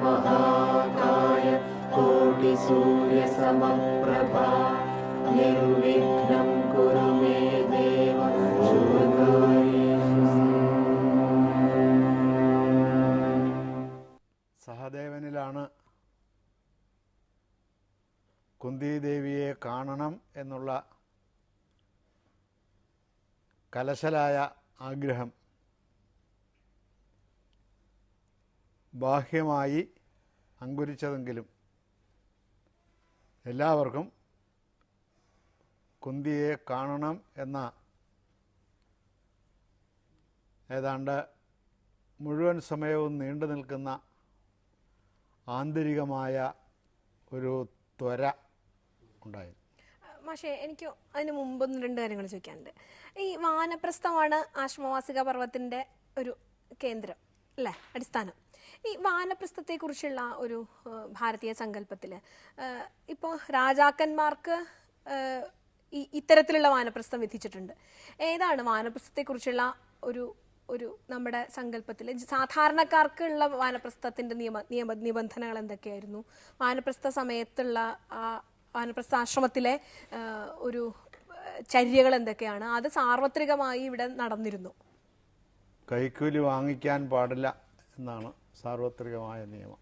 महाकाय कोटिसूर्यसमप्रभा निर्विघ्नं कुरु मे देव സഹദേവനിലാണ് കുന്തിദേവിയെ കാണണം എന്നുള്ള കലശലായ ആഗ്രഹം ബാഹ്യമായി അങ്കുരിച്ചതെങ്കിലും എല്ലാവർക്കും കുന്തിയെ കാണണം എന്ന ഏതാണ്ട് മുഴുവൻ സമയവും നീണ്ടു നിൽക്കുന്ന ആന്തരികമായ ഒരു ത്വര ഉണ്ടായി. പക്ഷേ എനിക്ക് അതിന് മുമ്പ് 2 കാര്യങ്ങൾ ചോദിക്കാനുണ്ട്. ഈ വാനപ്രസ്ഥമാണ് ആശ്വമാസിക പർവ്വത്തിൻ്റെ ഒരു കേന്ദ്രം അല്ലേ, അടിസ്ഥാനം. ഈ വാനപ്രസ്ഥത്തെക്കുറിച്ചുള്ള ഒരു ഭാരതീയ സങ്കല്പത്തിൽ ഇപ്പോൾ രാജാക്കന്മാർക്ക് ഇത്തരത്തിലുള്ള വാനപ്രസ്ഥം വിധിച്ചിട്ടുണ്ട്. ഏതാണ് വാനപ്രസ്ഥത്തെക്കുറിച്ചുള്ള ഒരു ഒരു നമ്മുടെ സങ്കല്പത്തിൽ സാധാരണക്കാർക്കുള്ള വാനപ്രസ്ഥത്തിൻ്റെ നിബന്ധനകൾ എന്തൊക്കെയായിരുന്നു? വാനപ്രസ്ഥ സമയത്തുള്ള വാനപ്രസ്ഥ ആശ്രമത്തിലെ ഒരു ചര്യകൾ എന്തൊക്കെയാണ്? അത് സാർവത്രികമായി ഇവിടെ നടന്നിരുന്നു. കൈക്കൂലി വാങ്ങിക്കാൻ പാടില്ല എന്നാണ് സാർവത്രികമായ നിയമം.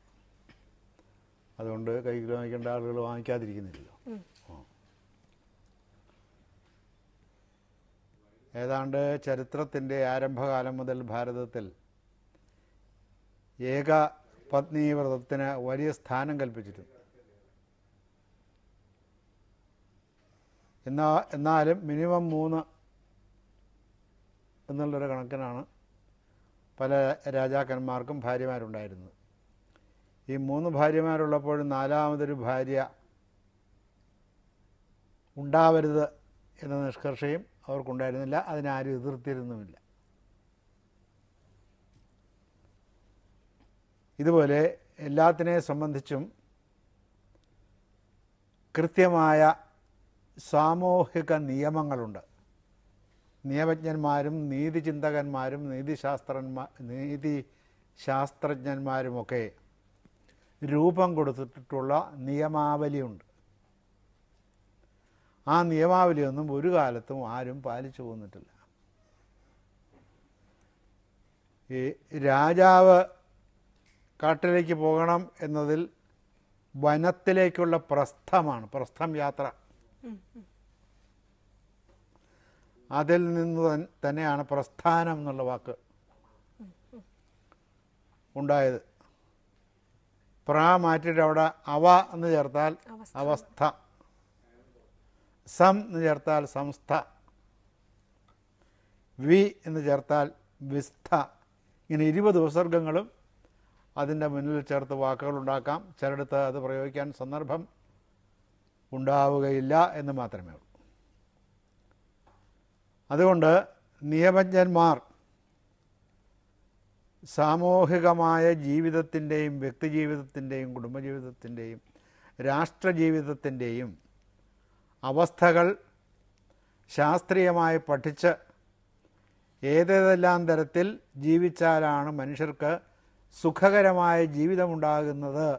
അതുകൊണ്ട് കൈക്കൂലി വാങ്ങിക്കേണ്ട ആളുകൾ വാങ്ങിക്കാതിരിക്കുന്നില്ലല്ലോ. ഏതാണ്ട് ചരിത്രത്തിൻ്റെ ആരംഭകാലം മുതൽ ഭാരതത്തിൽ ഏക പത്നി വ്രതത്തിന് വലിയ സ്ഥാനം കൽപ്പിച്ചിട്ടുണ്ട്. എന്നാലും മിനിമം 3 എന്നുള്ളൊരു കണക്കിനാണ് പല രാജാക്കന്മാർക്കും ഭാര്യമാരുണ്ടായിരുന്നത്. ഈ 3 ഭാര്യമാരുള്ളപ്പോഴും 4മതൊരു ഭാര്യ ഉണ്ടാവരുത് എന്ന നിഷ്കർഷയും അവർക്കുണ്ടായിരുന്നില്ല. അതിനാരും എതിർത്തിരുന്നുമില്ല. ഇതുപോലെ എല്ലാത്തിനെ സംബന്ധിച്ചും കൃത്യമായ സാമൂഹിക നിയമങ്ങളുണ്ട്. നിയമജ്ഞന്മാരും നീതിചിന്തകന്മാരും നീതിശാസ്ത്രജ്ഞന്മാരുമൊക്കെ രൂപം കൊടുത്തിട്ടുള്ള നിയമാവലിയുണ്ട്. ആ നിയമാവലിയൊന്നും ഒരു കാലത്തും ആരും പാലിച്ചു പോന്നിട്ടില്ല. ഈ രാജാവ് കാട്ടിലേക്ക് പോകണം എന്നതിൽ വനത്തിലേക്കുള്ള പ്രസ്ഥമാണ്, പ്രസ്ഥം യാത്ര. അതിൽ നിന്ന് തന്നെയാണ് പ്രസ്ഥാനം എന്നുള്ള വാക്ക് ഉണ്ടായത്. മാറ്റിയിട്ട് അവിടെ അവ എന്ന് ചേർത്താൽ അവസ്ഥ, സം എന്ന് ചേർത്താൽ സംസ്ഥ, വി എന്ന് ചേർത്താൽ വിസ്ഥ. ഇങ്ങനെ 20 ഉപസർഗങ്ങളും അതിൻ്റെ മുന്നിൽ ചേർത്ത് വാക്കുകളുണ്ടാക്കാം. ചിലയിടത്ത് അത് പ്രയോഗിക്കാൻ സന്ദർഭം ഉണ്ടാവുകയില്ല എന്ന് മാത്രമേ ഉള്ളൂ. അതുകൊണ്ട് നിയമജ്ഞന്മാർ സാമൂഹികമായ ജീവിതത്തിൻ്റെയും വ്യക്തിജീവിതത്തിൻ്റെയും കുടുംബജീവിതത്തിൻ്റെയും രാഷ്ട്രജീവിതത്തിൻ്റെയും അവസ്ഥകൾ ശാസ്ത്രീയമായി പഠിച്ച് ഏതേതെല്ലാം തരത്തിൽ ജീവിച്ചാലാണ് മനുഷ്യർക്ക് സുഖകരമായ ജീവിതമുണ്ടാകുന്നത്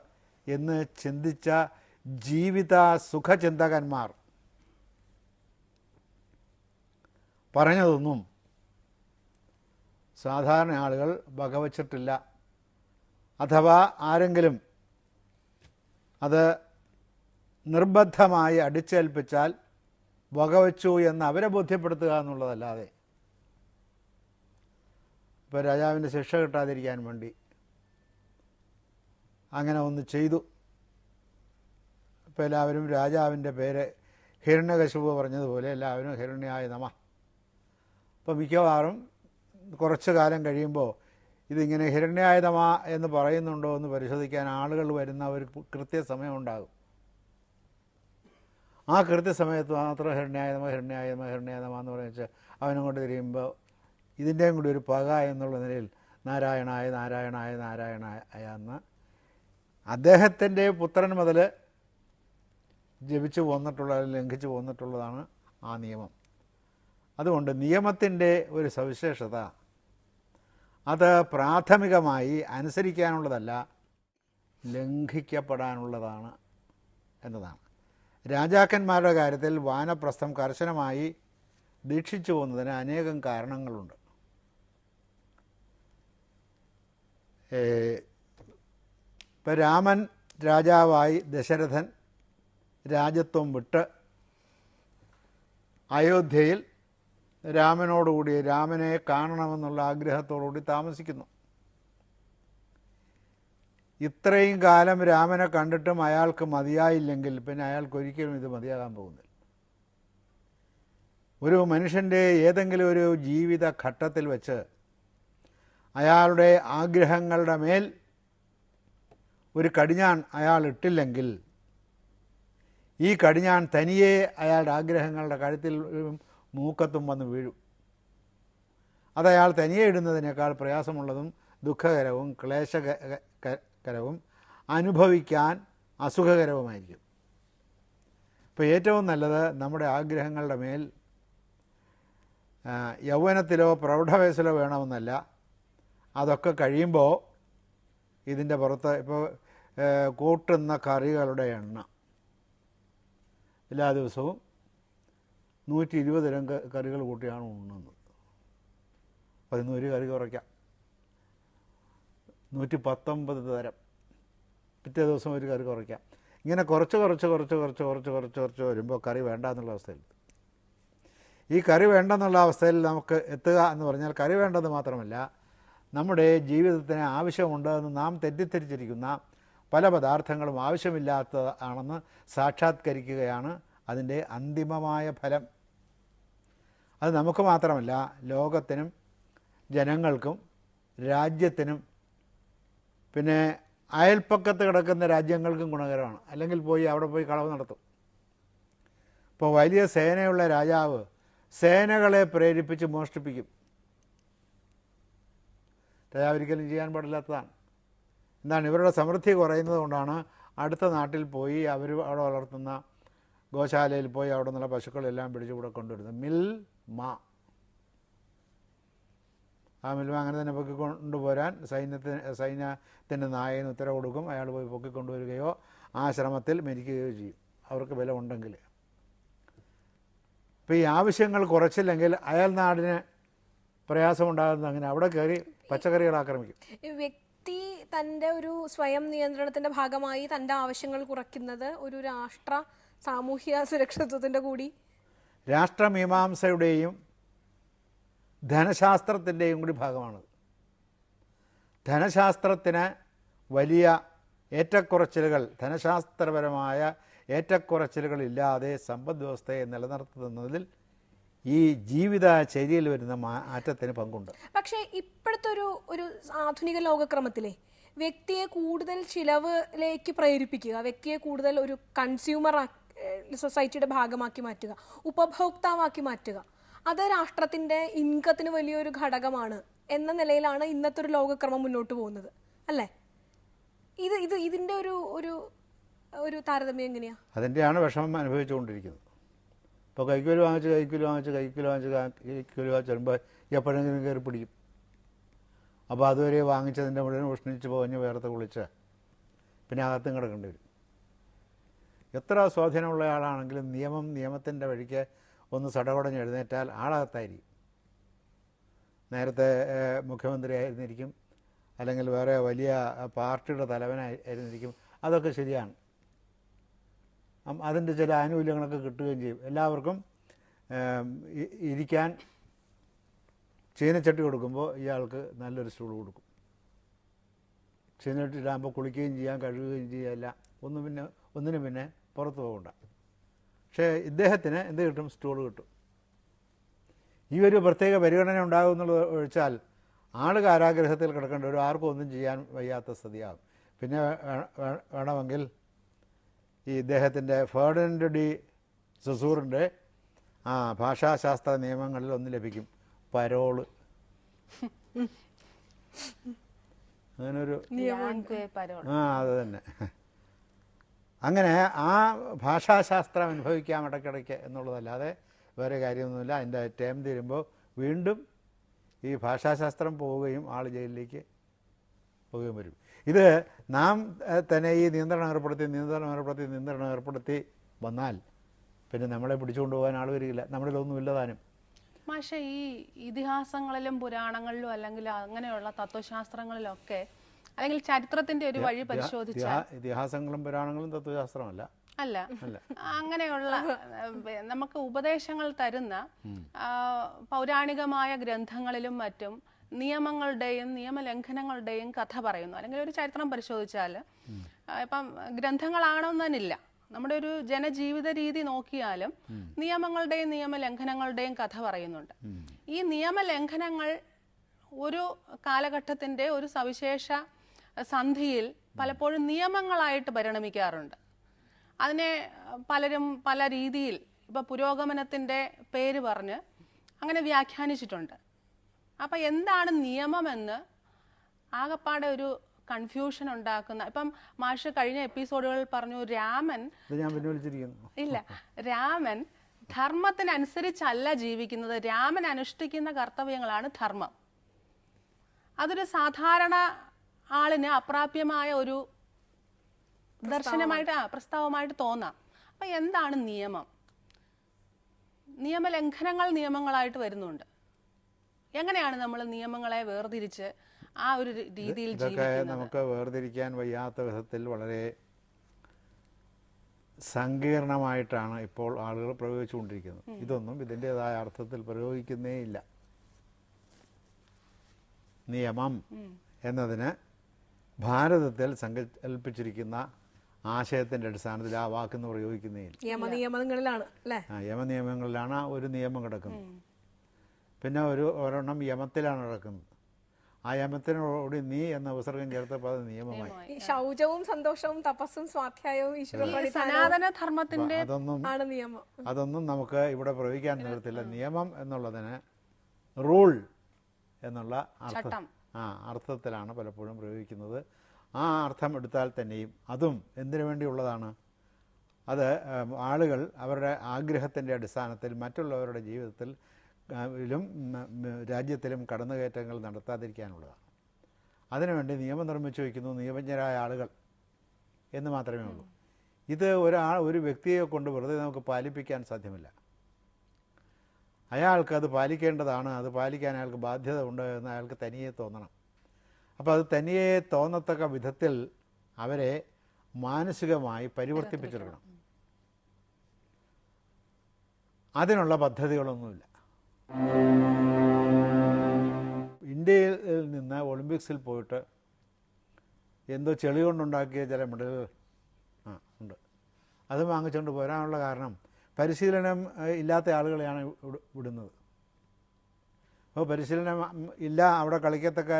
എന്ന് ചിന്തിച്ച ജീവിത സുഖചിന്തകന്മാർ പറഞ്ഞതൊന്നും സാധാരണ ആളുകൾ വകവച്ചിട്ടില്ല. അഥവാ ആരെങ്കിലും അത് നിർബന്ധമായി അടിച്ചേൽപ്പിച്ചാൽ വകവച്ചു എന്ന് അവരെ ബോധ്യപ്പെടുത്തുക എന്നുള്ളതല്ലാതെ, ഇപ്പോൾ രാജാവിൻ്റെ ശിക്ഷ കിട്ടാതിരിക്കാൻ വേണ്ടി അങ്ങനെ ഒന്ന് ചെയ്തു. ഇപ്പോൾ എല്ലാവരും രാജാവിൻ്റെ പേര് ഹിരണ്യകശിപു പറഞ്ഞതുപോലെ എല്ലാവരും ഹിരണ്യായ നമ. അപ്പോൾ മിക്കവാറും കുറച്ച് കാലം കഴിയുമ്പോൾ ഇതിങ്ങനെ ഹിരണ്യായ നമ എന്ന് പറയുന്നുണ്ടോ എന്ന് പരിശോധിക്കാൻ ആളുകൾ വരുന്ന ഒരു കൃത്യസമയമുണ്ടാകും. ആ കൃത്യസമയത്ത് മാത്രം ഹിരണ്യായ നമ ഹിരണ്യായ നമ ഹിരണ്യായ നമ എന്ന് പറഞ്ഞാൽ അവനങ്ങോട്ട് തിരിയുമ്പോൾ ഇതിൻ്റെയും കൂടി ഒരു പക എന്നുള്ള നിലയിൽ നാരായണായ നാരായണായ നാരായണായ എന്ന് അദ്ദേഹത്തിൻ്റെ പുത്രൻ മുതൽ ജപിച്ചു പോന്നിട്ടുള്ള, ലംഘിച്ചു പോന്നിട്ടുള്ളതാണ് ആ നിയമം. അതുകൊണ്ട് നിയമത്തിൻ്റെ ഒരു സവിശേഷത അത് പ്രാഥമികമായി അനുസരിക്കാനുള്ളതല്ല, ലംഘിക്കപ്പെടാനുള്ളതാണ് എന്നതാണ്. രാജാക്കന്മാരുടെ കാര്യത്തിൽ വാനപ്രസ്ഥം കർശനമായി ദീക്ഷിച്ചു പോകുന്നതിന് അനേകം കാരണങ്ങളുണ്ട്. ഇപ്പം രാമൻ രാജാവായി ദശരഥൻ രാജ്യത്വം വിട്ട് അയോധ്യയിൽ രാമനോടുകൂടി രാമനെ കാണണമെന്നുള്ള ആഗ്രഹത്തോടുകൂടി താമസിക്കുന്നു. ഇത്രയും കാലം രാമനെ കണ്ടിട്ടും അയാൾക്ക് മതിയായില്ലെങ്കിൽ പിന്നെ അയാൾക്ക് ഒരിക്കലും ഇത് മതിയാകാൻ പോകുന്നില്ല. ഒരു മനുഷ്യൻ്റെ ഏതെങ്കിലും ഒരു ജീവിത ഘട്ടത്തിൽ വെച്ച് അയാളുടെ ആഗ്രഹങ്ങളുടെ മേൽ ഒരു കടിഞ്ഞാൺ അയാൾ ഇട്ടില്ലെങ്കിൽ ഈ കടിഞ്ഞാൺ തനിയെ അയാളുടെ ആഗ്രഹങ്ങളുടെ കഴുത്തിൽ മൂക്കത്തും വന്ന് വീഴും. അതയാൾ തനിയെ ഇടുന്നതിനേക്കാൾ പ്രയാസമുള്ളതും ദുഃഖകരവും ക്ലേശകരവും അനുഭവിക്കാൻ അസുഖകരവുമായിരിക്കും. ഇപ്പോൾ ഏറ്റവും നല്ലത് നമ്മുടെ ആഗ്രഹങ്ങളുടെ മേൽ യൗവനത്തിലോ പ്രൗഢവയസ്സിലോ വേണമെന്നല്ല, അതൊക്കെ കഴിയുമ്പോൾ ഇതിൻ്റെ പുറത്ത് ഇപ്പോൾ കൂട്ടുന്ന കറികളുടെ എണ്ണം എല്ലാ ദിവസവും 120 തരം കറികൾ കൂട്ടിയാണ് ഉണ്ണുന്നത്. അപ്പോൾ അതിന് ഒരു കറി കുറയ്ക്കാം. 119 തരം, പിറ്റേ ദിവസം ഒരു കറി കുറയ്ക്കാം. ഇങ്ങനെ കുറച്ച് വരുമ്പോൾ കറി വേണ്ട എന്നുള്ള അവസ്ഥയിൽ, ഈ കറി വേണ്ടെന്നുള്ള അവസ്ഥയിൽ നമുക്ക് എത്തുക എന്ന് പറഞ്ഞാൽ കറി വേണ്ടത് മാത്രമല്ല, നമ്മുടെ ജീവിതത്തിന് ആവശ്യമുണ്ടെന്ന് നാം തെറ്റിദ്ധരിച്ചിരിക്കുന്ന പല പദാർത്ഥങ്ങളും ആവശ്യമില്ലാത്തതാണെന്ന് സാക്ഷാത്കരിക്കുകയാണ് അതിൻ്റെ അന്തിമമായ ഫലം. അത് നമുക്ക് മാത്രമല്ല, ലോകത്തിനും ജനങ്ങൾക്കും രാജ്യത്തിനും പിന്നെ അയൽപ്പക്കത്ത് കിടക്കുന്ന രാജ്യങ്ങൾക്കും ഗുണകരമാണ്. അല്ലെങ്കിൽ അവിടെ പോയി കളവ് നടത്തും. ഇപ്പോൾ വലിയ സേനയുള്ള രാജാവ് സേനകളെ പ്രേരിപ്പിച്ച് മോഷ്ടിപ്പിക്കും. രാജാവ് ഒരിക്കലും ചെയ്യാൻ പാടില്ലാത്തതാണ്. എന്താണ്, ഇവരുടെ സമൃദ്ധി കുറയുന്നത് കൊണ്ടാണ് അടുത്ത നാട്ടിൽ പോയി അവർ അവിടെ വളർത്തുന്ന ഗോശാലയിൽ പോയി അവിടെ നിന്നുള്ള പശുക്കളെല്ലാം പിടിച്ച് ഇവിടെ കൊണ്ടുവരുന്നത്. മിൽമ, ആ മിൽമ അങ്ങനെ തന്നെ പൊക്കിക്കൊണ്ടുപോരാൻ സൈന്യത്തിൻ്റെ നായകന് ഉത്തരവ് കൊടുക്കും. അയാൾ പോയി പൊക്കിക്കൊണ്ടുവരികയോ ആ ശ്രമത്തിൽ മരിക്കുകയോ ചെയ്യും, അവർക്ക് വില ഉണ്ടെങ്കിൽ. ഇപ്പോൾ ഈ ആവശ്യങ്ങൾ കുറച്ചില്ലെങ്കിൽ അയൽ നാടിന് പ്രയാസമുണ്ടാകുന്നത് അങ്ങനെ അവിടെ കയറി പച്ചക്കറികൾ ആക്രമിക്കും. വ്യക്തി തൻ്റെ ഒരു സ്വയം നിയന്ത്രണത്തിൻ്റെ ഭാഗമായി തൻ്റെ ആവശ്യങ്ങൾ കുറയ്ക്കുന്നത് ഒരു രാഷ്ട്ര സാമൂഹ്യ സുരക്ഷിതത്വത്തിൻ്റെ കൂടി രാഷ്ട്രമീമാംസയുടെയും ധനശാസ്ത്രത്തിൻ്റെയും കൂടി ഭാഗമാണ്. ധനശാസ്ത്രത്തിന് വലിയ ഏറ്റക്കുറച്ചിലുകൾ, ധനശാസ്ത്രപരമായ ഏറ്റക്കുറച്ചിലുകളില്ലാതെ സമ്പദ് വ്യവസ്ഥയെ നിലനിർത്തുന്നതിൽ ഈ ജീവിതചര്യയിൽ വരുന്ന മാറ്റത്തിന് പങ്കുണ്ട്. പക്ഷേ ഇപ്പോഴത്തെ ഒരു ആധുനിക ലോകക്രമത്തിലെ വ്യക്തിയെ കൂടുതൽ ചിലവിലേക്ക് പ്രേരിപ്പിക്കുക, വ്യക്തിയെ കൂടുതൽ ഒരു കൺസ്യൂമർ സൊസൈറ്റിയുടെ ഭാഗമാക്കി മാറ്റുക, ഉപഭോക്താവാക്കി മാറ്റുക, അത് രാഷ്ട്രത്തിൻ്റെ ഇൻകത്തിന് വലിയൊരു ഘടകമാണ് എന്ന നിലയിലാണ് ഇന്നത്തെ ഒരു ലോകക്രമം മുന്നോട്ട് പോകുന്നത്, അല്ലേ? ഇതിൻ്റെ ഒരു താരതമ്യം എങ്ങനെയാണ്? അതിൻ്റെയാണ് വിഷമം അനുഭവിച്ചുകൊണ്ടിരിക്കുന്നത്. ഇപ്പോൾ കൈക്കൂലി വാങ്ങിച്ച് വരുമ്പോൾ എപ്പോഴെങ്കിലും കയറി പിടിക്കും. അപ്പോൾ അതുവരെ വാങ്ങിച്ചതിൻ്റെ മുഴുവൻ ഉഷ്ണിച്ച് പോഞ്ഞ് വേർത്ത് കുളിച്ച് പിന്നെ അകത്തും കിടക്കേണ്ടി വരും. എത്ര സ്വാധീനമുള്ള ആളാണെങ്കിലും നിയമത്തിൻ്റെ വഴിക്ക് ഒന്ന് സടകുടഞ്ഞ് എഴുന്നേറ്റാൽ ആളകത്തായിരിക്കും. നേരത്തെ മുഖ്യമന്ത്രി ആയിരുന്നിരിക്കും, അല്ലെങ്കിൽ വേറെ വലിയ പാർട്ടിയുടെ തലവനായിരുന്നിരിക്കും. അതൊക്കെ ശരിയാണ്, അതിൻ്റെ ചില ആനുകൂല്യങ്ങളൊക്കെ കിട്ടുകയും ചെയ്യും. എല്ലാവർക്കും ഇരിക്കാൻ ചീനച്ചട്ടി കൊടുക്കുമ്പോൾ ഇയാൾക്ക് നല്ലൊരു സ്റ്റൂൾ കൊടുക്കും. ചീനച്ചട്ടിയിലാകുമ്പോൾ കുളിക്കുകയും ചെയ്യാം, കഴുകുകയും ചെയ്യാല്ല, ഒന്നിനും പിന്നെ പുറത്ത് പോകണ്ട. പക്ഷേ ഇദ്ദേഹത്തിന് എന്ത് കിട്ടും? സ്റ്റൂൾ കിട്ടും. ഈ ഒരു പ്രത്യേക പരിഗണന ഉണ്ടാകും എന്നുള്ളത് ഒഴിച്ചാൽ ആൾ കാരാഗ്രഹത്തിൽ കിടക്കേണ്ട ഒരു ആർക്കും ഒന്നും ചെയ്യാൻ വയ്യാത്ത സ്ഥിതിയാകും. പിന്നെ വേണമെങ്കിൽ ഈ ഇദ്ദേഹത്തിൻ്റെ ഫെർഡിനൻഡ് ഡി സസൂറിൻ്റെ ഭാഷാശാസ്ത്ര നിയമങ്ങളിൽ ഒന്ന് ലഭിക്കും, പരോള്. അങ്ങനൊരു അത് തന്നെ. അങ്ങനെ ആ ഭാഷാശാസ്ത്രം അനുഭവിക്കാം ഇടയ്ക്കിടയ്ക്ക് എന്നുള്ളതല്ലാതെ വേറെ കാര്യമൊന്നുമില്ല. അതിൻ്റെ ടേം തീരുമ്പോൾ വീണ്ടും ഈ ഭാഷാശാസ്ത്രം പോവുകയും ആൾ ജയിലിലേക്ക് പോകുകയും വരും. ഇത് നാം തന്നെ ഈ നിയന്ത്രണം ഏർപ്പെടുത്തി വന്നാൽ പിന്നെ നമ്മളെ പിടിച്ചുകൊണ്ട് പോകാൻ ആൾ വരികയില്ല. നമ്മളിലൊന്നും ഇല്ലതാനും. പക്ഷേ ഈ ഇതിഹാസങ്ങളിലും പുരാണങ്ങളിലും അല്ലെങ്കിൽ അങ്ങനെയുള്ള തത്വശാസ്ത്രങ്ങളിലൊക്കെ അല്ലെങ്കിൽ ചരിത്രത്തിന്റെ ഒരു വഴി പരിശോധിച്ചാൽ ഇതിഹാസങ്ങളും പുരാണങ്ങളും തത്വശാസ്ത്രമല്ല. അല്ല, അങ്ങനെയുള്ള നമുക്ക് ഉപദേശങ്ങൾ തരുന്ന പൗരാണികമായ ഗ്രന്ഥങ്ങളിലും മറ്റും നിയമങ്ങളുടെയും നിയമലംഘനങ്ങളുടെയും കഥ പറയുന്നു. അല്ലെങ്കിൽ ഒരു ചരിത്രം പരിശോധിച്ചാൽ ഇപ്പം ഗ്രന്ഥങ്ങളാണെന്നതിനില്ല, നമ്മുടെ ഒരു ജനജീവിത രീതി നോക്കിയാലും നിയമങ്ങളുടെയും നിയമലംഘനങ്ങളുടെയും കഥ പറയുന്നുണ്ട്. ഈ നിയമലംഘനങ്ങൾ ഒരു കാലഘട്ടത്തിന്റെ ഒരു സവിശേഷ സന്ധിയിൽ പലപ്പോഴും നിയമങ്ങളായിട്ട് പരിണമിക്കാറുണ്ട്. അതിനെ പലരും പല രീതിയിൽ ഇപ്പം പുരോഗമനത്തിന്റെ പേര് പറഞ്ഞ് അങ്ങനെ വ്യാഖ്യാനിച്ചിട്ടുണ്ട്. അപ്പം എന്താണ് നിയമമെന്ന് ആകപ്പാടെ ഒരു കൺഫ്യൂഷൻ ഉണ്ടാക്കുന്ന, ഇപ്പം മാഷ് കഴിഞ്ഞ എപ്പിസോഡുകളിൽ പറഞ്ഞു രാമൻ ധർമ്മത്തിനനുസരിച്ചല്ല ജീവിക്കുന്നത്, രാമൻ അനുഷ്ഠിക്കുന്ന കർത്തവ്യങ്ങളാണ് ധർമ്മം. അതൊരു സാധാരണ ആളിന് അപ്രാപ്യമായ ഒരു ദർശനമായിട്ട് പ്രസ്താവമായിട്ട് തോന്നാം. അപ്പൊ എന്താണ് നിയമം? നിയമലംഘനങ്ങൾ നിയമങ്ങളായിട്ട് വരുന്നുണ്ട്. എങ്ങനെയാണ് നമ്മൾ നിയമങ്ങളെ വേർതിരിച്ച് ആ ഒരു രീതിയിൽ ജീവിക്കുന്നത്? നമുക്ക് വേർതിരിക്കാൻ വയ്യാത്ത വിധത്തിൽ വളരെ സങ്കീർണമായിട്ടാണ് ഇപ്പോൾ ആളുകൾ പ്രയോഗിച്ചുകൊണ്ടിരിക്കുന്നത്. ഇതൊന്നും ഇതിൻ്റെതായ അർത്ഥത്തിൽ പ്രയോഗിക്കുന്നേ ഇല്ല. നിയമം എന്നതിന് ഭാരതത്തിൽ സങ്കല്പിച്ചിരിക്കുന്ന ആശയത്തിന്റെ അടിസ്ഥാനത്തിൽ ആ വാക്കെന്ന് പ്രയോഗിക്കുന്നേ ഇല്ല. യമനിയമങ്ങളിലാണ് ഒരു നിയമം കിടക്കുന്നത്. പിന്നെ ഒരെണ്ണം യമത്തിലാണ് നടക്കുന്നത്. ആ യമത്തിനോട് നീ എന്ന ഉപസർഗം ചേർത്തപ്പോൾ അത് നിയമമായി. ശൗചവും സന്തോഷവും തപസ്സും സ്വാധ്യായവും സനാതന ധർമ്മത്തിന്റെ അതൊന്നും നമുക്ക് ഇവിടെ പ്രയോഗിക്കാൻ നിവൃത്തില്ല. നിയമം എന്നുള്ളതിന് റൂൾ എന്നുള്ള അർത്ഥത്തിലാണ് പലപ്പോഴും പ്രയോഗിക്കുന്നത്. ആ അർത്ഥം എടുത്താൽ തന്നെയും അതും എന്തിനു വേണ്ടിയുള്ളതാണ്? അത് ആളുകൾ അവരുടെ ആഗ്രഹത്തിൻ്റെ അടിസ്ഥാനത്തിൽ മറ്റുള്ളവരുടെ ജീവിതത്തിൽ രാജ്യത്തിലും കടന്നുകയറ്റങ്ങൾ നടത്താതിരിക്കാനുള്ളതാണ്. അതിനുവേണ്ടി നിയമം നിർമ്മിച്ചു വയ്ക്കുന്നു നിയമജ്ഞരായ ആളുകൾ എന്ന് മാത്രമേ ഉള്ളൂ. ഇത് ഒരു വ്യക്തിയെ കൊണ്ട് വെറുതെ നമുക്ക് പാലിപ്പിക്കാൻ സാധ്യമല്ല. അയാൾക്ക് അത് പാലിക്കേണ്ടതാണ്, അത് പാലിക്കാൻ അയാൾക്ക് ബാധ്യത ഉണ്ട് എന്ന് അയാൾക്ക് തനിയെ തോന്നണം. അപ്പോൾ അത് തനിയെ തോന്നത്തക്ക വിധത്തിൽ അവരെ മാനസികമായി പരിവർത്തിപ്പിച്ചെടുക്കണം. അതിനുള്ള പദ്ധതികളൊന്നുമില്ല. ഇന്ത്യയിൽ നിന്ന് ഒളിമ്പിക്സിൽ പോയിട്ട് എന്തോ ചെളി കൊണ്ടുണ്ടാക്കിയ ചില മെഡലുകൾ ഉണ്ട്. അത് വാങ്ങിച്ചുകൊണ്ട് പോരാനുള്ള കാരണം പരിശീലനം ഇല്ലാത്ത ആളുകളെയാണ് വിടുന്നത്. അപ്പോൾ പരിശീലനം ഇല്ല, അവിടെ കളിക്കത്തക്ക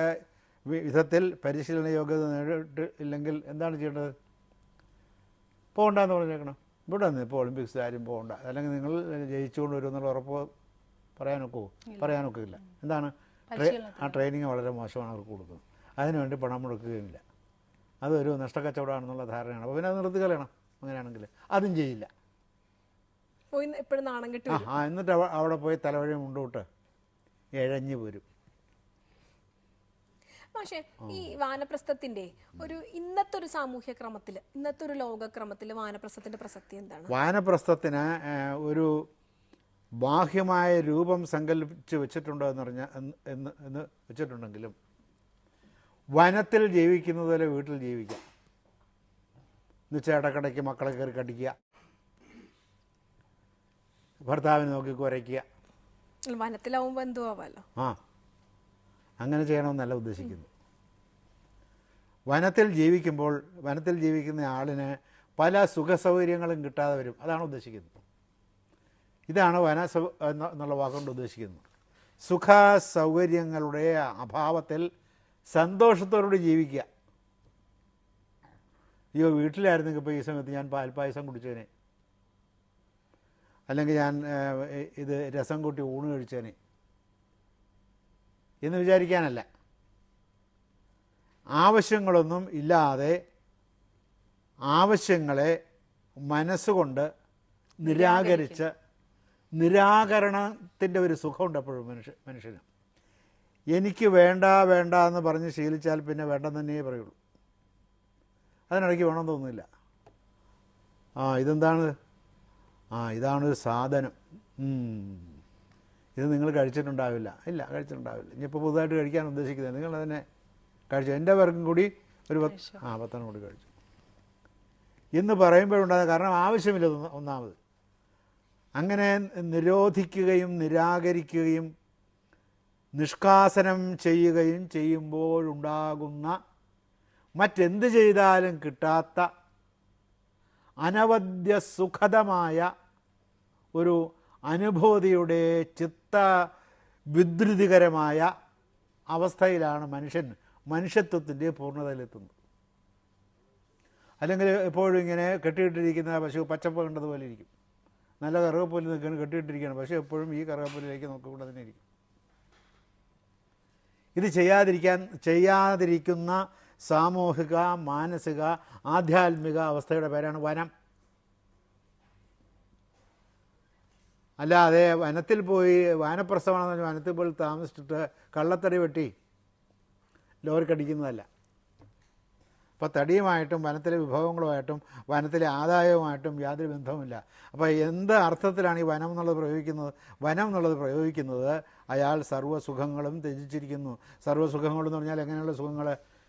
വിധത്തിൽ പരിശീലന യോഗ്യത നേടിയിട്ടില്ലെങ്കിൽ എന്താണ് ചെയ്യേണ്ടത്? പോകണ്ടെന്ന് പറഞ്ഞേക്കണം. ഇവിടെ നിന്ന് ഇപ്പോൾ ഒളിമ്പിക്സ് ആരും പോകണ്ട, അല്ലെങ്കിൽ നിങ്ങൾ ജയിച്ചുകൊണ്ട് വരുമെന്നുള്ള ഉറപ്പ് പറയാനൊക്കില്ല. എന്താണ്? ആ ട്രെയിനിങ് വളരെ മോശമാണ് അവർക്ക് കൊടുക്കുന്നത്. അതിനുവേണ്ടി പണം മുടക്കുകയുമില്ല. അതൊരു നഷ്ടക്കച്ചവടമാണെന്നുള്ള ധാരണയാണ്. അപ്പോൾ പിന്നെ അത് നിർത്തി കളയണം. അങ്ങനെയാണെങ്കിൽ അതും ചെയ്യില്ല. എന്നിട്ട് അവിടെ പോയി തലവഴി മുണ്ടോട്ട് ഇഴഞ്ഞു പോരും. പക്ഷേ ഈ വാനപ്രസ്ഥത്തിന്റെ ഇന്നത്തെ ഒരു സാമൂഹ്യ ക്രമത്തിൽ, ഇന്നത്തെ ഒരു ലോകക്രമത്തിൽ വാനപ്രസ്ഥത്തിന്റെ പ്രസക്തി എന്താണ്? വാനപ്രസ്ഥത്തിന് ഒരു ബാഹ്യമായ രൂപം സങ്കല്പിച്ച് വെച്ചിട്ടുണ്ടോ എന്ന് വെച്ചിട്ടുണ്ടെങ്കിലും വനത്തിൽ ജീവിക്കുന്നതുപോലെ വീട്ടിൽ ജീവിക്കാം. എന്നുവെച്ചാൽ ഇടക്കിടയ്ക്ക് മക്കളെ കയറി കടിക്കുക, ഭർത്താവിനെ നോക്കി കുരയ്ക്കുക. വനത്തിലാവുമ്പോൾ എന്തോ ആവാലോ. അങ്ങനെ ചെയ്യണമെന്നല്ല ഉദ്ദേശിക്കുന്നു. വനത്തിൽ ജീവിക്കുന്ന ആളിന് പല സുഖസൗകര്യങ്ങളും കിട്ടാതെ വരും. അതാണ് ഉദ്ദേശിക്കുന്നത്. ഇതാണ് എന്നുള്ള വാക്കുകൊണ്ട് ഉദ്ദേശിക്കുന്നത്. സുഖ സൗകര്യങ്ങളുടെ അഭാവത്തിൽ സന്തോഷത്തോടുകൂടി ജീവിക്കുക. അയ്യോ, വീട്ടിലായിരുന്നെങ്കിൽ ഇപ്പോൾ ഈ സമയത്ത് ഞാൻ പാൽപ്പായസം കുടിച്ചേനെ, അല്ലെങ്കിൽ ഞാൻ ഇത് രസം കൂട്ടി ഊണ് കഴിച്ചേനെ എന്ന് വിചാരിക്കാനല്ല. ആവശ്യങ്ങളൊന്നും ഇല്ലാതെ ആവശ്യങ്ങളെ മനസ്സുകൊണ്ട് നിരാകരണത്തിൻ്റെ ഒരു സുഖമുണ്ട് എപ്പോഴും മനുഷ്യന്. എനിക്ക് വേണ്ട വേണ്ട എന്ന് പറഞ്ഞ് ശീലിച്ചാൽ പിന്നെ വേണ്ടെന്ന് തന്നെയേ പറയുള്ളൂ. അതിനിടയ്ക്ക് വേണമെന്ന് തോന്നുന്നില്ല. ഇതെന്താണ്? ഇതാണൊരു സാധനം. ഇത് നിങ്ങൾ കഴിച്ചിട്ടുണ്ടാവില്ല. ഇല്ല, കഴിച്ചിട്ടുണ്ടാവില്ല. ഇനിയിപ്പോൾ പുതുതായിട്ട് കഴിക്കാൻ ഉദ്ദേശിക്കുന്നത് നിങ്ങൾ തന്നെ കഴിച്ചു. എൻ്റെ പേർക്കും കൂടി ഒരു 10 കൂടി കഴിച്ചു എന്ന് പറയുമ്പോഴുണ്ടാകും. കാരണം ആവശ്യമില്ല ഒന്നാമത്. അങ്ങനെ നിരോധിക്കുകയും നിരാകരിക്കുകയും നിഷ്കാസനം ചെയ്യുകയും ചെയ്യുമ്പോഴുണ്ടാകുന്ന മറ്റെന്ത് ചെയ്താലും കിട്ടാത്ത അനവദ്യ സുഖദമായ ഒരു അനുഭൂതിയുടെ ചിത്തവിദ്രുതികരമായ അവസ്ഥയിലാണ് മനുഷ്യത്വത്തിൻ്റെ പൂർണ്ണതയിലെത്തുന്നത്. അല്ലെങ്കിൽ എപ്പോഴും ഇങ്ങനെ കെട്ടിയിട്ടിരിക്കുന്ന പശു പച്ചപ്പ് കണ്ടതുപോലെ ഇരിക്കും. നല്ല കറുകപ്പുല്ല് നിൽക്കാൻ കെട്ടിയിട്ടിരിക്കുകയാണ്, പക്ഷേ എപ്പോഴും ഈ കറുകപ്പുല്ലിലേക്ക് നോക്കിക്കൊണ്ട് തന്നെ ഇരിക്കും. ഇത് ചെയ്യാതിരിക്കുന്ന സാമൂഹിക, മാനസിക, ആധ്യാത്മിക അവസ്ഥയുടെ പേരാണ് വനം. അല്ലാതെ വനത്തിൽ പോയി വാനപ്രസ്ഥമാണെന്ന് പറഞ്ഞാൽ വനത്തിൽ പോയി താമസിച്ചിട്ട് കള്ളത്തടി വെട്ടി ലോറിക്കടിക്കുന്നതല്ല. അപ്പോൾ തടിയുമായിട്ടും വനത്തിലെ വിഭവങ്ങളുമായിട്ടും വനത്തിലെ ആദായവുമായിട്ടും യാതൊരു ബന്ധവുമില്ല. അപ്പോൾ എന്ത് അർത്ഥത്തിലാണ് ഈ വനം എന്നുള്ളത് പ്രയോഗിക്കുന്നത്? അയാൾ സർവ്വസുഖങ്ങളും ത്യജിച്ചിരിക്കുന്നു. സർവ്വസുഖങ്ങളെന്ന് പറഞ്ഞാൽ എങ്ങനെയുള്ള സുഖങ്ങൾ?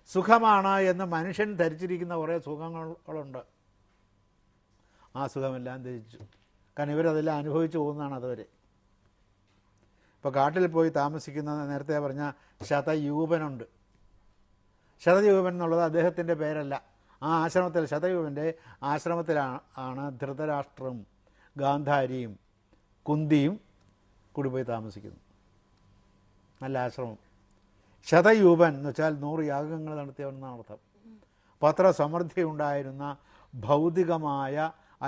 സുഖമാണ് എന്ന് മനുഷ്യൻ ധരിച്ചിരിക്കുന്ന കുറേ സുഖങ്ങളുണ്ട്. ആ സുഖമെല്ലാം ത്യജിച്ചു. കാരണം ഇവരതെല്ലാം അനുഭവിച്ചു പോകുന്നതാണ് അതുവരെ. ഇപ്പോൾ കാട്ടിൽ പോയി താമസിക്കുന്ന, നേരത്തെ പറഞ്ഞ ശതയൂപനുണ്ട്. ശതയൂപൻ എന്നുള്ളത് അദ്ദേഹത്തിൻ്റെ പേരല്ല. ആ ആശ്രമത്തിൽ, ശതയൂപൻ്റെ ആശ്രമത്തിലാണ് ധൃതരാഷ്ട്രവും ഗാന്ധാരിയും കുന്തിയും കൂടി പോയി താമസിക്കുന്നു. നല്ല ആശ്രമം. ശതയൂപൻ എന്ന് വെച്ചാൽ 100 യാഗങ്ങൾ നടത്തിയവനെന്നാണ് അർത്ഥം. അപ്പോൾ അത്ര സമൃദ്ധി ഉണ്ടായിരുന്ന ഭൗതികമായ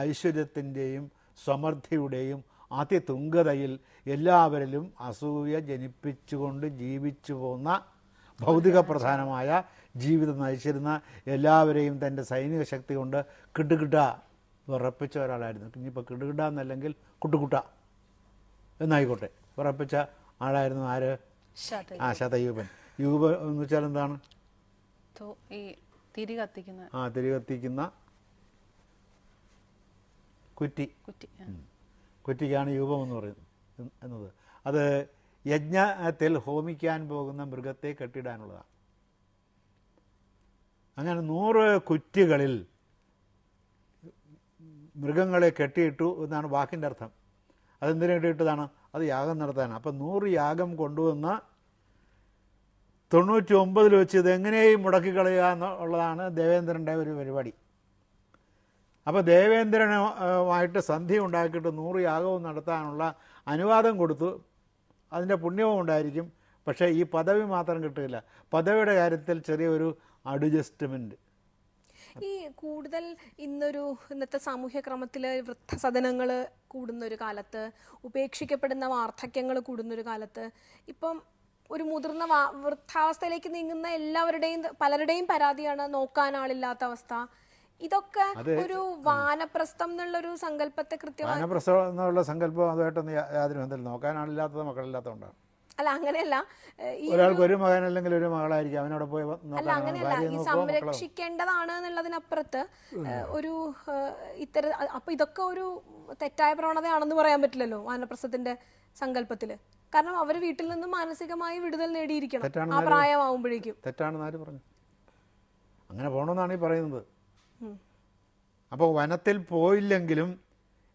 ഐശ്വര്യത്തിൻ്റെയും സമൃദ്ധിയുടെയും അതിതുംഗതയിൽ എല്ലാവരിലും അസൂയ ജനിപ്പിച്ചുകൊണ്ട് ജീവിച്ചു പോന്ന, ഭൗതിക പ്രധാനമായ ജീവിതം നയിച്ചിരുന്ന എല്ലാവരെയും തൻ്റെ സൈനിക ശക്തി കൊണ്ട് കിട്ടുകിട്ട വിറപ്പിച്ച ഒരാളായിരുന്നു. ഇനിയിപ്പോൾ കിട്ടുകിട്ട എന്നല്ലെങ്കിൽ കുട്ടുകുട്ട എന്നായിക്കോട്ടെ, വിറപ്പിച്ച ആളായിരുന്നു. ആര്? ശതയൂപൻ. യൂപൻ എന്ന് വെച്ചാൽ എന്താണ്? തിരി കത്തിക്കുന്ന കുറ്റിക്കാണ് യൂപം എന്ന് പറയുന്നത്. അത് യജ്ഞത്തിൽ ഹോമിക്കാൻ പോകുന്ന മൃഗത്തെ കെട്ടിടാനുള്ളതാണ്. അങ്ങനെ 100 കുറ്റികളിൽ മൃഗങ്ങളെ കെട്ടിയിട്ടു എന്നാണ് വാക്കിൻ്റെ അർത്ഥം. അതെന്തിനു കെട്ടിയിട്ടതാണ്? അത് യാഗം നടത്താനാണ്. അപ്പം 100 യാഗം കൊണ്ടുവന്ന് 99 വെച്ച് ഇതെങ്ങനെയും മുടക്കിക്കളയുക എന്നുള്ളതാണ് ദേവേന്ദ്രൻ്റെ ഒരു പരിപാടി. അപ്പോൾ ദേവേന്ദ്രനുമായിട്ട് സന്ധി ഉണ്ടാക്കിയിട്ട് 100 യാഗവും നടത്താനുള്ള അനുവാദം കൊടുത്തു. അതിൻ്റെ പുണ്യവും ഉണ്ടായിരിക്കും. പക്ഷേ ഈ പദവി മാത്രം കിട്ടില്ല. പദവിയുടെ കാര്യത്തിൽ ചെറിയൊരു അഡ്ജസ്റ്റ്മെൻറ്റ്. ഈ കൂടുതൽ ഇന്നത്തെ സാമൂഹ്യ ക്രമത്തിൽ വൃദ്ധസദനങ്ങൾ കൂടുന്നൊരു കാലത്ത്, ഉപേക്ഷിക്കപ്പെടുന്ന വാർദ്ധക്യങ്ങൾ കൂടുന്നൊരു കാലത്ത്, ഇപ്പം ഒരു മുതിർന്ന വൃദ്ധാവസ്ഥയിലേക്ക് നീങ്ങുന്ന പലരുടെയും പരാതിയാണ് നോക്കാൻ ആളില്ലാത്ത അവസ്ഥ. ഇതൊക്കെ ഒരു വാനപ്രസ്ഥം എന്നുള്ളൊരു സങ്കല്പത്തെ കൃത്യമായി, വാനപ്രസ്ഥം എന്നുള്ള സങ്കല്പം അതുമായിട്ടൊന്നും യാതൊരു ബന്ധമില്ല. നോക്കാനാളില്ലാത്തത് മക്കളില്ലാത്തതുകൊണ്ടാണ്. അല്ല, അങ്ങനെയല്ല. ഒരാൾക്ക് ഒരു മകൻ അല്ലെങ്കിൽ ഒരു മകളായിരിക്കും, അവനോട് പോയി അല്ല, അങ്ങനെയല്ല. ഈ സംരക്ഷിക്കേണ്ടതാണ് എന്നുള്ളതിനപ്പുറത്ത് ഒരു അപ്പൊ ഇതൊക്കെ ഒരു തെറ്റായ പ്രവണതയാണെന്ന് പറയാൻ പറ്റില്ലല്ലോ വാനപ്രസ്ഥത്തിന്റെ സങ്കല്പത്തില്. കാരണം അവർ വീട്ടിൽ നിന്നും മാനസികമായി വിടുതൽ നേടിയിരിക്കണം ആ പ്രായമാവുമ്പോഴേക്കും. തെറ്റാണെന്ന് ആര് പറഞ്ഞു? അങ്ങനെ പോകണമെന്നാണ് ഈ പറയുന്നത്. അപ്പോൾ വനത്തിൽ പോയില്ലെങ്കിലും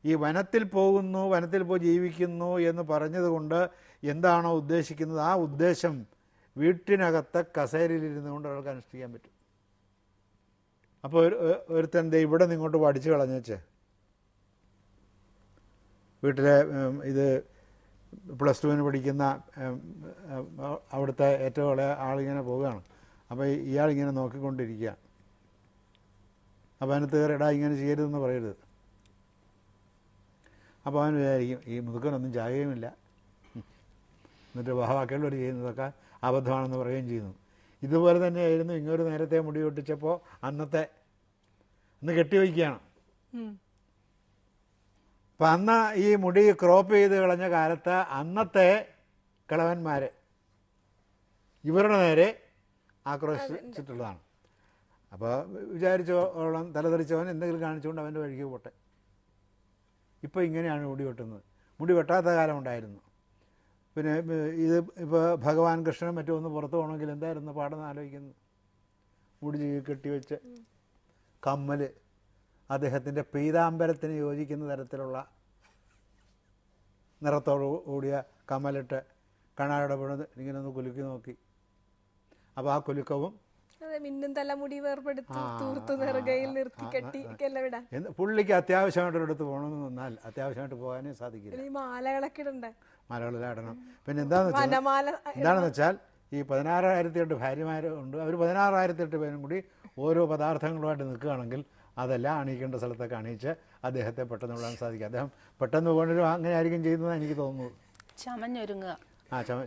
ഈ വനത്തിൽ പോകുന്നു, വനത്തിൽ പോയി ജീവിക്കുന്നു എന്ന് പറഞ്ഞതുകൊണ്ട് എന്താണോ ഉദ്ദേശിക്കുന്നത് ആ ഉദ്ദേശം വീട്ടിനകത്ത് കസേരയിലിരുന്നു കൊണ്ട് അവർക്ക് അനുഷ്ഠിക്കാൻ പറ്റും. അപ്പോൾ ഒരുത്തൻ ഇവിടെ നിങ്ങോട്ട് പഠിച്ചു കളഞ്ഞേച്ചേ, വീട്ടിലെ ഇത് +2 പഠിക്കുന്ന അവിടുത്തെ ഏറ്റവും ഇളയ ആളിങ്ങനെ പോവുകയാണ്. അപ്പോൾ ഇയാളിങ്ങനെ നോക്കിക്കൊണ്ടിരിക്കുക. അപ്പോൾ അവന് തീരെടാ ഇങ്ങനെ ചെയ്യരുതെന്ന് പറയരുത്. അപ്പോൾ അവൻ വിചാരിക്കും ഈ മുതുക്കനൊന്നും ചാകുകയുമില്ല, എന്നിട്ട് ബാക്കിയുള്ളവർ ചെയ്യുന്നതൊക്കെ അബദ്ധമാണെന്ന് പറയുകയും ചെയ്യുന്നു. ഇതുപോലെ തന്നെയായിരുന്നു ഇങ്ങൊരു നേരത്തെ മുടി വെട്ടിച്ചപ്പോൾ അന്ന് കെട്ടിവയ്ക്കുകയാണ്. അപ്പം അന്ന് ഈ മുടി ക്രോപ്പ് ചെയ്ത് കളഞ്ഞ കാലത്ത് അന്നത്തെ കിളവന്മാർ ഇവരുടെ നേരെ ആക്രോശിച്ചിട്ടുള്ളതാണ്. അപ്പോൾ വിചാരിച്ചോളം തലതെറിച്ചവൻ എന്തെങ്കിലും കാണിച്ചുകൊണ്ട് അവൻ്റെ വഴിക്ക് പോട്ടെ. ഇപ്പോൾ ഇങ്ങനെയാണ് മുടി വെട്ടുന്നത്. മുടി വെട്ടാത്ത കാലം ഉണ്ടായിരുന്നു. പിന്നെ ഇത് ഇപ്പോൾ ഭഗവാൻ കൃഷ്ണനും മറ്റും ഒന്ന് പുറത്ത് പോകണമെങ്കിൽ എന്തായിരുന്നു പാടെന്ന് ആലോചിക്കുന്നത്. മുടി കെട്ടിവെച്ച് കമ്മൽ, അദ്ദേഹത്തിൻ്റെ പീതാംബരത്തിന് യോജിക്കുന്ന തരത്തിലുള്ള നിറത്തോടു കൂടിയ കമ്മലിട്ട് കണ്ണാടിയുടെ വീണ് ഇങ്ങനെ ഒന്ന് കുലുക്കി നോക്കി. അപ്പോൾ ആ കുലുക്കവും മിന്നും തലമുടി വേർപെടുത്തു തൂർത്തു നെറുകയിൽ നിർത്തി കെട്ടി വിടാൻ പുള്ളിക്ക് അത്യാവശ്യമായിട്ടൊരിടത്ത് പോകണമെന്ന് വന്നാൽ അത്യാവശ്യമായിട്ട് പോകാനേ സാധിക്കില്ല. മാലകളൊക്കെ ഇടണ്ടേ? മാലകളെല്ലാം ഇടണം. പിന്നെ എന്താണെന്ന് വെച്ചാൽ ഈ 16,008 ഭാര്യമാരുണ്ട്. അവർ 16,008 പേരും കൂടി ഓരോ പദാർത്ഥങ്ങളുമായിട്ട് നിൽക്കുകയാണെങ്കിൽ അതെല്ലാം അണിയിക്കേണ്ട സ്ഥലത്തൊക്കെ അണിയിച്ച് അദ്ദേഹത്തെ പെട്ടെന്ന് വിടാൻ സാധിക്കും. അദ്ദേഹം പെട്ടെന്ന് പോകേണ്ടൊരു അങ്ങനെ ആയിരിക്കും ചെയ്യുന്നതാണ് എനിക്ക് തോന്നുന്നത്. ചമഞ്ഞൊരുങ്ങുക.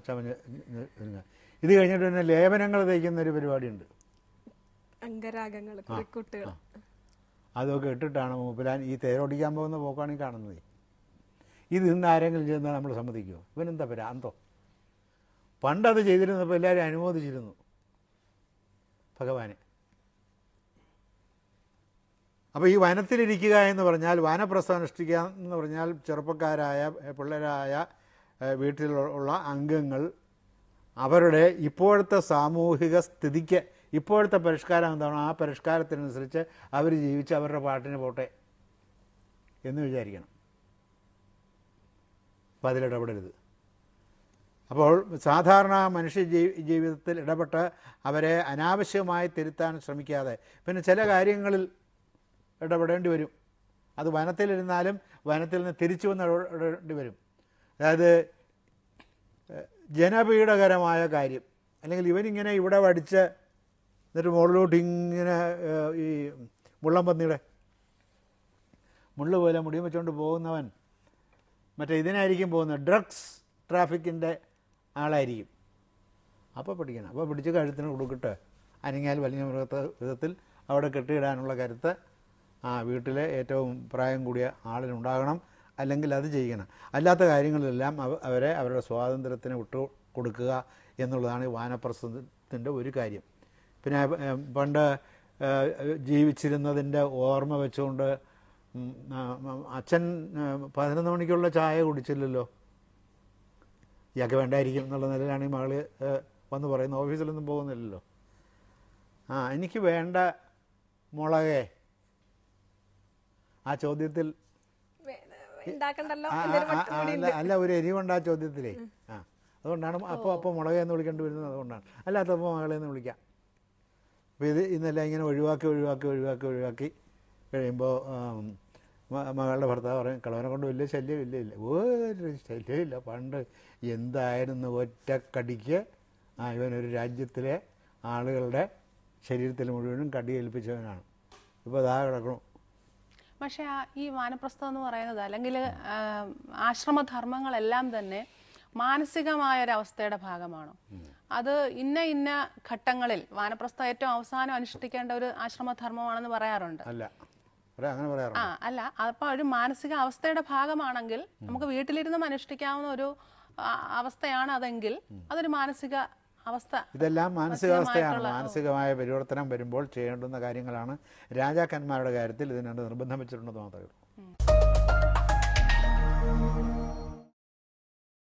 ചമഞ്ഞൊരുങ്ങുക. ഇത് കഴിഞ്ഞിട്ട് പിന്നെ ലേപനങ്ങൾ തയ്ക്കുന്നൊരു പരിപാടിയുണ്ട്. അംഗരാഗങ്ങൾ, കുറിക്കുട്ടുകൾ, അതൊക്കെ ഇട്ടിട്ടാണ് മൂപ്പരാൻ ഈ തേരോടിക്കാൻ പോകുന്ന പോക്കാണ് ഈ കാണുന്നത്. ഇത് ഇന്ന് ആരെങ്കിലും ചെയ്യുന്നാൽ നമ്മൾ സമ്മതിക്കുമോ? ഇവനെന്താ ഭ്രാന്തോ? പണ്ടത് ചെയ്തിരുന്നപ്പോൾ എല്ലാവരും അനുമോദിച്ചിരുന്നു ഭഗവാനെ. അപ്പോൾ ഈ വനത്തിലിരിക്കുക എന്ന് പറഞ്ഞാൽ, വാനപ്രസ്ഥം അനുഷ്ഠിക്കുക എന്ന് പറഞ്ഞാൽ, ചെറുപ്പക്കാരായ പിള്ളേരായ വീട്ടിലുള്ള അംഗങ്ങൾ അവരുടെ ഇപ്പോഴത്തെ സാമൂഹിക സ്ഥിതിക്ക് ഇപ്പോഴത്തെ പരിഷ്കാരം എന്താണോ ആ പരിഷ്കാരത്തിനനുസരിച്ച് അവർ ജീവിച്ച് അവരുടെ പാട്ടിന് പോട്ടെ എന്ന് വിചാരിക്കണം. അപ്പം അതിലിടപെടരുത്. അപ്പോൾ സാധാരണ മനുഷ്യ ജീവിതത്തിൽ ഇടപെട്ട് അവരെ അനാവശ്യമായി തിരുത്താൻ ശ്രമിക്കാതെ, പിന്നെ ചില കാര്യങ്ങളിൽ ഇടപെടേണ്ടി വരും. അത് വനത്തിലിരുന്നാലും വനത്തിൽ നിന്ന് തിരിച്ചു വന്ന് ഇടപെടേണ്ടി വരും. അതായത് ജനപീഡകരമായ കാര്യം, അല്ലെങ്കിൽ ഇവനിങ്ങനെ ഇവിടെ വടിച്ച് എന്നിട്ട് മുകളിലോട്ട് ഇങ്ങനെ ഈ മുള്ളംപന്നിയുടെ മുള്ളു പോലെ മുടിയും വെച്ചുകൊണ്ട് പോകുന്നവൻ മറ്റേ ഇതിനായിരിക്കും പോകുന്നത്, ഡ്രഗ്സ് ട്രാഫിക്കിൻ്റെ ആളായിരിക്കും. അപ്പോൾ പിടിക്കണം. അപ്പോൾ പിടിച്ച് കഴുത്തിന് കൊടുക്കട്ടെ, അനങ്ങിയാൽ വലിയ മൃഗത്തെ വിധത്തിൽ അവിടെ കെട്ടിയിടാനുള്ള കരുത്ത് ആ വീട്ടിലെ ഏറ്റവും പ്രായം കൂടിയ ആളിനുണ്ടാകണം. അല്ലെങ്കിൽ അത് ചെയ്യണം. അല്ലാത്ത കാര്യങ്ങളിലെല്ലാം അവരെ അവരുടെ സ്വാതന്ത്ര്യത്തിന് വിട്ടു കൊടുക്കുക എന്നുള്ളതാണ് വാനപ്രസ്ഥത്തിൻ്റെ ഒരു കാര്യം. പിന്നെ പണ്ട് ജീവിച്ചിരുന്നതിൻ്റെ ഓർമ്മ വെച്ചുകൊണ്ട് അച്ഛൻ 11 മണിക്കുള്ള ചായ കുടിച്ചില്ലല്ലോ, ഇയാൾക്ക് വേണ്ടായിരിക്കും എന്നുള്ള നിലയിലാണ് ഈ മകള് വന്ന് പറയുന്നത്. ഓഫീസിലൊന്നും പോകുന്നില്ലല്ലോ. എനിക്ക് വേണ്ട മുളകേ, ആ ചോദ്യത്തിൽ അല്ല ഒരു എരിവുണ്ട് ആ ചോദ്യത്തിലേ. അതുകൊണ്ടാണ് അപ്പോൾ മുളകെ എന്ന് വിളിക്കേണ്ടി വരുന്നത്. അതുകൊണ്ടാണ്. അല്ലാത്തപ്പോൾ മകളെ എന്ന് വിളിക്കാം. അപ്പോൾ ഇത് ഇന്നെല്ലാം ഇങ്ങനെ ഒഴിവാക്കി കഴിയുമ്പോൾ മകളുടെ ഭർത്താവ് പറയും, കളവനെ കൊണ്ട് വലിയ ശല്യമില്ല. ഒരു ശല്യമില്ല. പണ്ട് എന്തായിരുന്നു ഒറ്റക്കടിക്ക് ഇവനൊരു രാജ്യത്തിലെ ആളുകളുടെ ശരീരത്തിൽ മുഴുവനും കടിയേൽപ്പിച്ചവനാണ്. ഇപ്പോൾ അതാ കിടക്കണം. പക്ഷേ ഈ വാനപ്രസ്ഥം എന്ന് പറയുന്നത്, അല്ലെങ്കിൽ ആശ്രമധർമ്മങ്ങളെല്ലാം തന്നെ മാനസികമായ ഒരവസ്ഥയുടെ ഭാഗമാണോ? അത് ഇന്ന ഘട്ടങ്ങളിൽ വാനപ്രസ്ഥം ഏറ്റവും അവസാനം അനുഷ്ഠിക്കേണ്ട ഒരു ആശ്രമധർമ്മമാണെന്ന് പറയാറുണ്ട്. അല്ല, അല്ല, അപ്പൊ ഒരു മാനസിക അവസ്ഥയുടെ ഭാഗമാണെങ്കിൽ നമുക്ക് വീട്ടിലിരുന്ന് അനുഷ്ഠിക്കാവുന്ന ഒരു അവസ്ഥയാണ് അതെങ്കിൽ അതൊരു മാനസിക അവസ്ഥ. ഇതെല്ലാം മാനസികാവസ്ഥയാണ്. മാനസികമായ പരിവർത്തനം വരുമ്പോൾ ചെയ്യേണ്ടുന്ന കാര്യങ്ങളാണ്. രാജാക്കന്മാരുടെ കാര്യത്തിൽ ഇതിനോട് നിർബന്ധം വെച്ചിട്ടുണ്ടെന്ന് മാത്രമേ ഉള്ളൂ.